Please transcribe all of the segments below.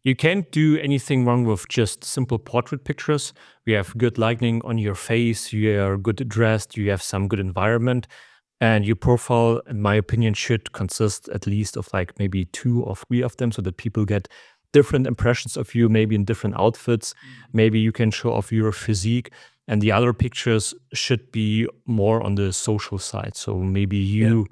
You can't do anything wrong with just simple portrait pictures. You have good lighting on your face, you are good dressed, you have some good environment, and your profile, in my opinion, should consist at least of like maybe two or three of them so that people get different impressions of you, maybe in different outfits. Maybe you can show off your physique. And the other pictures should be more on the social side. So maybe Yeah. you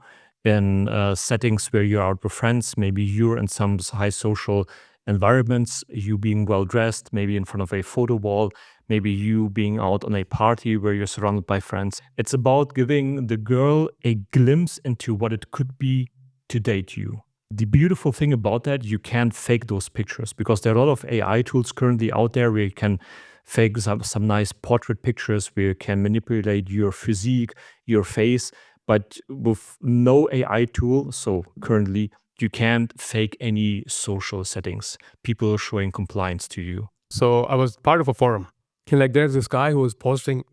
in settings where you're out with friends, maybe you're in some high social environments, you being well dressed, maybe in front of a photo wall, maybe you being out on a party where you're surrounded by friends. It's about giving the girl a glimpse into what it could be to date you. The beautiful thing about that, you can't fake those pictures because there are a lot of AI tools currently out there where you can fake some nice portrait pictures, where you can manipulate your physique, your face. But with no AI tool, so currently, you can't fake any social settings, people showing compliance to you. So I was part of a forum. And like there's this guy who was posting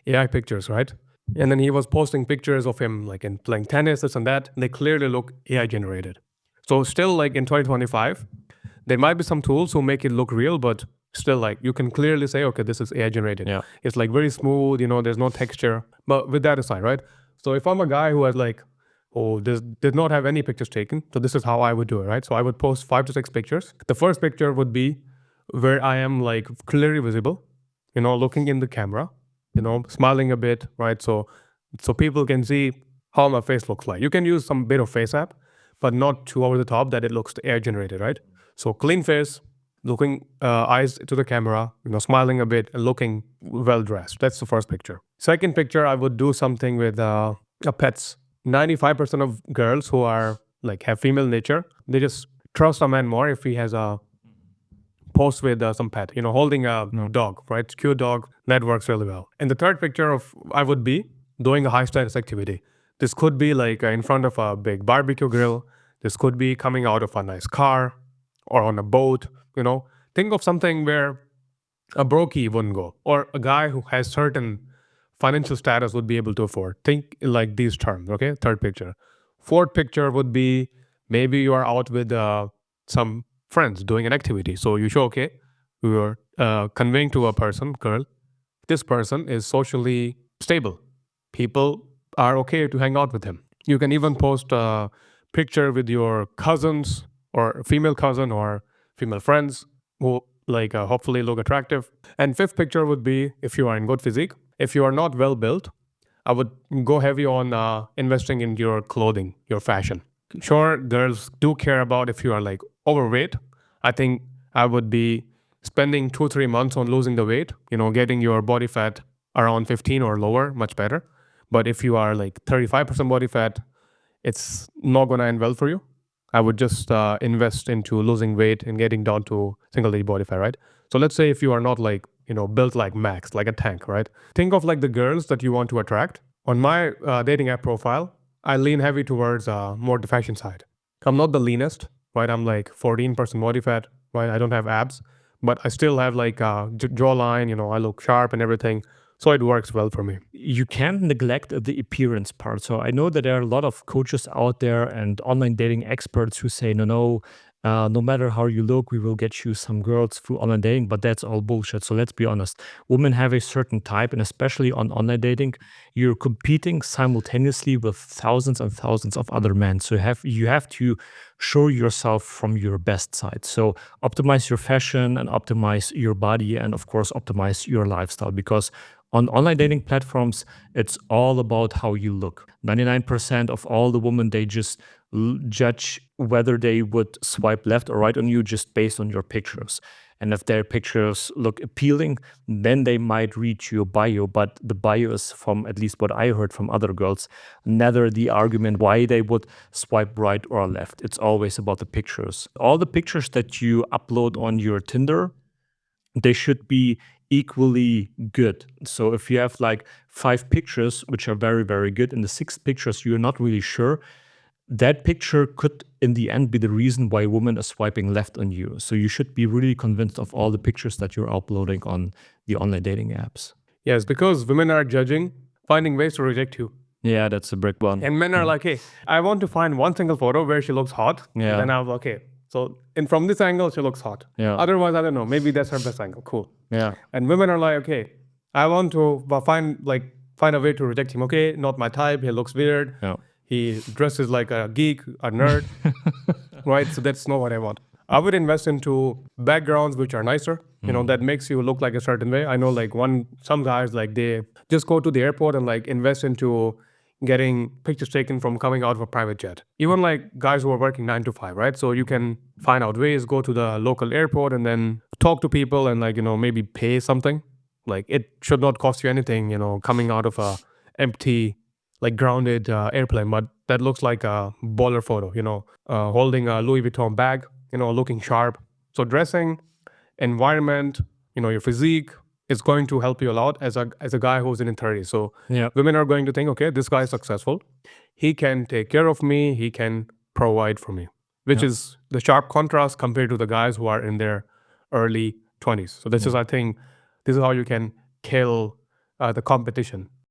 AI pictures, right? And then he was posting pictures of him like in playing tennis, this and that. And they clearly look AI generated. So still like in 2025, there might be some tools who make it look real, but still like you can clearly say, okay, this is AI generated. Yeah. It's like very smooth, there's no texture. But with that aside, right? So if I'm a guy who has like, oh, this did not have any pictures taken, so this is how I would do it, right? So I would post 5 to 6 pictures. The first picture would be where I am like clearly visible, looking in the camera, smiling a bit, right? So people can see how my face looks like. You can use some bit of face app, but not too over the top that it looks air generated, right? So clean face, looking eyes to the camera, smiling a bit and looking well dressed. That's the first picture. Second picture, I would do something with pets. 95% of girls who are like have female nature, they just trust a man more if he has a post with some pet, holding a dog, right? Cute dog, that works really well. And the third picture of I would be doing a high status activity. This could be like in front of a big barbecue grill. This could be coming out of a nice car or on a boat, Think of something where a brokey wouldn't go or a guy who has certain financial status would be able to afford. Think in like these terms, okay? Third picture. Fourth picture would be maybe you are out with some friends doing an activity. So you show, okay, we are conveying to a person, girl, this person is socially stable. People are okay to hang out with him. You can even post a picture with your cousins or female cousin or female friends who like hopefully look attractive. And fifth picture would be if you are in good physique. If you are not well built, I would go heavy on investing in your clothing, your fashion. Sure, girls do care about if you are like overweight. I think I would be spending 2 3 months on losing the weight, getting your body fat around 15 or lower, much better. But if you are like 35% body fat, it's not going to end well for you. I would just invest into losing weight and getting down to single digit body fat, right? So let's say if you are not like, built like Max, like a tank, right? Think of like the girls that you want to attract. On my dating app profile, I lean heavy towards more the fashion side. I'm not the leanest, right? I'm like 14% body fat, right? I don't have abs, but I still have like jawline, I look sharp and everything. So it works well for me. You can't neglect the appearance part. So I know that there are a lot of coaches out there and online dating experts who say, no matter how you look, we will get you some girls through online dating, but that's all bullshit. So let's be honest. Women have a certain type, and especially on online dating, you're competing simultaneously with thousands and thousands of other men. So you have to show yourself from your best side. So optimize your fashion and optimize your body, and of course optimize your lifestyle, because on online dating platforms, it's all about how you look. 99% of all the women, they just judge whether they would swipe left or right on you just based on your pictures. And if their pictures look appealing, then they might read your bio. But the bio is, from at least what I heard from other girls, never the argument why they would swipe right or left. It's always about the pictures. All the pictures that you upload on your Tinder, they should be equally good. So if you have like 5 pictures, which are very, very good, and the 6 pictures you're not really sure, that picture could in the end be the reason why women are swiping left on you. So you should be really convinced of all the pictures that you're uploading on the online dating apps. Yes, because women are judging, finding ways to reject you. Yeah, that's a brick one. And men are like, hey, I want to find one single photo where she looks hot. Yeah. Then I'll, okay, So, and from this angle, she looks hot. Yeah. Otherwise, I don't know. Maybe that's her best angle. Cool. Yeah. And women are like, okay, I want to find a way to reject him. Okay, not my type. He looks weird. Yeah. He dresses like a geek, a nerd, right? So that's not what I want. I would invest into backgrounds which are nicer, that makes you look like a certain way. I know like some guys like they just go to the airport and like invest into getting pictures taken from coming out of a private jet. Even like guys who are working 9 to 5, right? So you can find out ways, go to the local airport and then talk to people and like, maybe pay something. Like it should not cost you anything, coming out of a empty, like grounded airplane, but that looks like a baller photo, holding a Louis Vuitton bag, looking sharp. So dressing, environment, your physique is going to help you a lot as a guy who's in his 30s. So Yeah. women are going to think, okay, this guy is successful. He can take care of me. He can provide for me, which is the sharp contrast compared to the guys who are in their early 20s. So this is, I think, this is how you can kill the competition